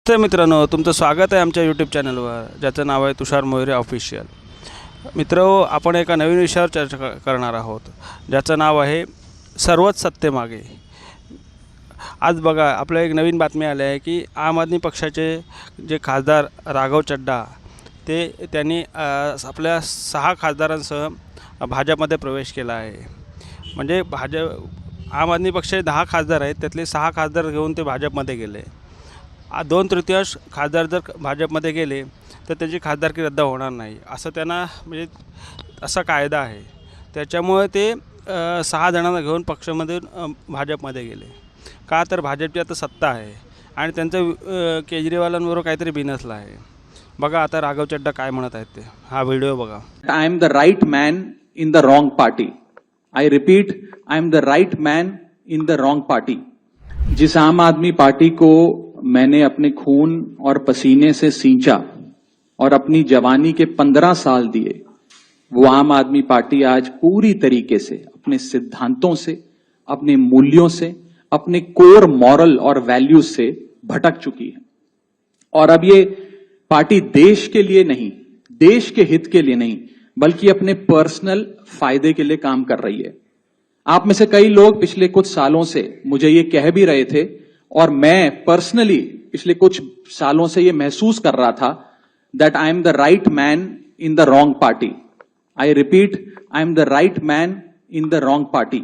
नमस्ते मित्रांनो, तुमचं स्वागत आहे आमच्या यूट्यूब चॅनलवर, ज्याचं नाव आहे तुषार मोहिरे ऑफिशियल. मित्रांनो, आपण एका नवीन विषयावर चर्चा करणार आहोत, ज्याचं नाव आहे सर्वच सत्तेमागे. आज बघा, आपल्या एक नवीन बातमी आली आहे की आम आदमी पक्षाचे जे खासदार राघव चड्ढा त्यांनी आपल्या 6 खासदारांसह भाजपमध्ये प्रवेश केला आहे. म्हणजे आम आदमी पक्षाचे 10 खासदार आहेत, त्यातले 6 खासदार घेऊन ते भाजपमध्ये गेले. 2/3 खासदार जर भाजपमध्ये गेले तर त्याची खासदारकी रद्द होणार नाही, असं त्यांना म्हणजे असा कायदा आहे. त्याच्यामुळे ते 6 जणांना घेऊन पक्षामध्ये भाजपमध्ये गेले. का तर भाजपची आता सत्ता आहे आणि त्यांचं केजरीवालांबरोबर काहीतरी बिनसलं आहे. बघा आता राघव चड्ढा काय म्हणत आहेत ते. हा व्हिडिओ बघा. I am the right man in the wrong party. I repeat, I am the right man in the wrong party. जिस आम आदमी पार्टी को मैंने अपने खून और पसीने से सींचा और अपनी जवानी के 15 साल दिए, वो आम आदमी पार्टी आज पूरी तरीके से अपने सिद्धांतों से, अपने मूल्यों से, अपने कोर मॉरल और वैल्यूज से भटक चुकी है. और अब ये पार्टी देश के लिए नहीं, देश के हित के लिए नहीं, बल्कि अपने पर्सनल फायदे के लिए काम कर रही है. आप में से कई लोग पिछले कुछ सालों से मुझे ये कह भी रहे थे और मैं पर्सनली पिछले कुछ सालों से ये महसूस कर रहा था that I am the right man in the wrong party. I repeat, I am the right man in the wrong party.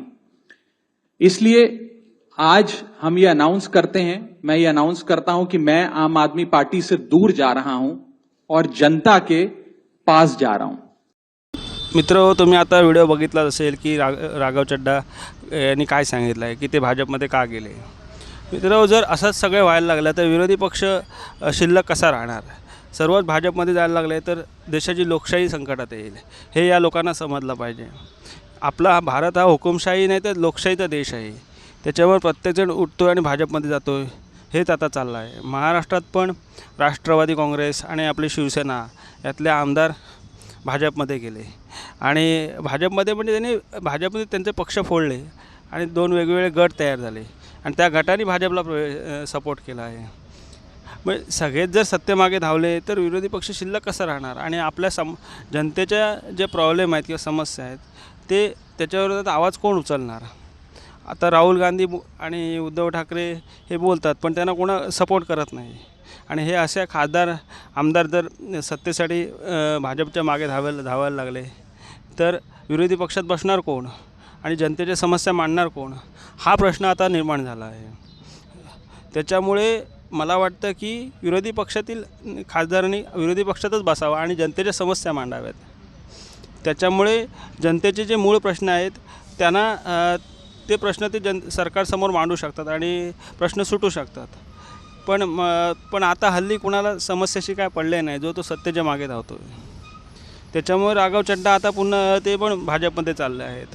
इसलिए आज हम ये अनाउंस करते हैं, मैं ये अनाउंस करता हूं कि मैं आम आदमी पार्टी से दूर जा रहा हूं और जनता के पास जा रहा हूं. मित्र, तुम्ही आता व्हिडिओ बघितला असेल की राघव चड्ढा यांनी काय सांगितलं आहे की ते भाजपमध्ये का गेले. मित्र, जर असंच सगळं व्हायला लागलं तर विरोधी पक्ष शिल्लक कसा राहणार. सर्वच भाजपमध्ये जायला लागले तर देशाची लोकशाही संकटात येईल. हे या लोकांना समजलं पाहिजे. आपला भारत हा हुकुमशाही नाही तर लोकशाहीचा देश आहे. त्याच्यावर प्रत्येकजण उठतो आणि भाजपमध्ये जातो, हेच आता चाललं आहे. महाराष्ट्रात पण राष्ट्रवादी काँग्रेस आणि आपली शिवसेना यातले आमदार भाजपमध्ये गेले आणि भाजपमध्ये म्हणजे भाजपमध्ये त्यांचे पक्ष फोडले आणि 2 वेगवेगळे गट तयार झाले आणि त्या गटाने भाजपला सपोर्ट केला आहे. मग सगळेच जर सत्तेमागे धावले तर विरोधी पक्ष शिल्लक कसं राहणार आणि आपल्या जनतेच्या जे प्रॉब्लेम आहेत किंवा समस्या आहेत त्याच्यावर आवाज कोण उचलणार. आता राहुल गांधी आणि उद्धव ठाकरे हे बोलतात पण त्यांना कोणा सपोर्ट करत नाही. आणि हे अशा आमदार जर सत्तेसाठी भाजपच्या मागे धावायला लागले तर विरोधी पक्षात बसणार कोण आणि जनतेच्या समस्या मांडणार कोण, हा प्रश्न आता निर्माण झाला आहे. त्याच्यामुळे मला वाटतं की विरोधी पक्षातील खासदारांनी विरोधी पक्षातच बसावं आणि जनतेच्या समस्या मांडाव्यात. त्याच्यामुळे जनतेचे जे मूळ प्रश्न आहेत त्यांना ते प्रश्न ते सरकारसमोर मांडू शकतात आणि प्रश्न सुटू शकतात. पण आता हल्ली कुणाला समस्याशी काय पडले नाही, जो तो सत्तेच्या मागे धावतो. त्याच्यामुळे राघव चड्ढा आता पुन्हा ते पण भाजपमध्ये चालले आहेत.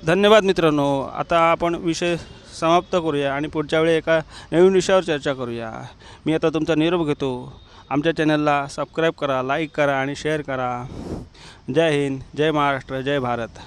धन्यवाद मित्रांनो. आता आपण विषय समाप्त करूया आणि पुढच्या वेळी एका नवीन विषयावर चर्चा करूया. मी आता तुमचा निरोप घेतो. आमच्या चॅनलला सबस्क्राईब करा, लाईक करा आणि शेअर करा. जय हिंद, जय महाराष्ट्र, जय भारत.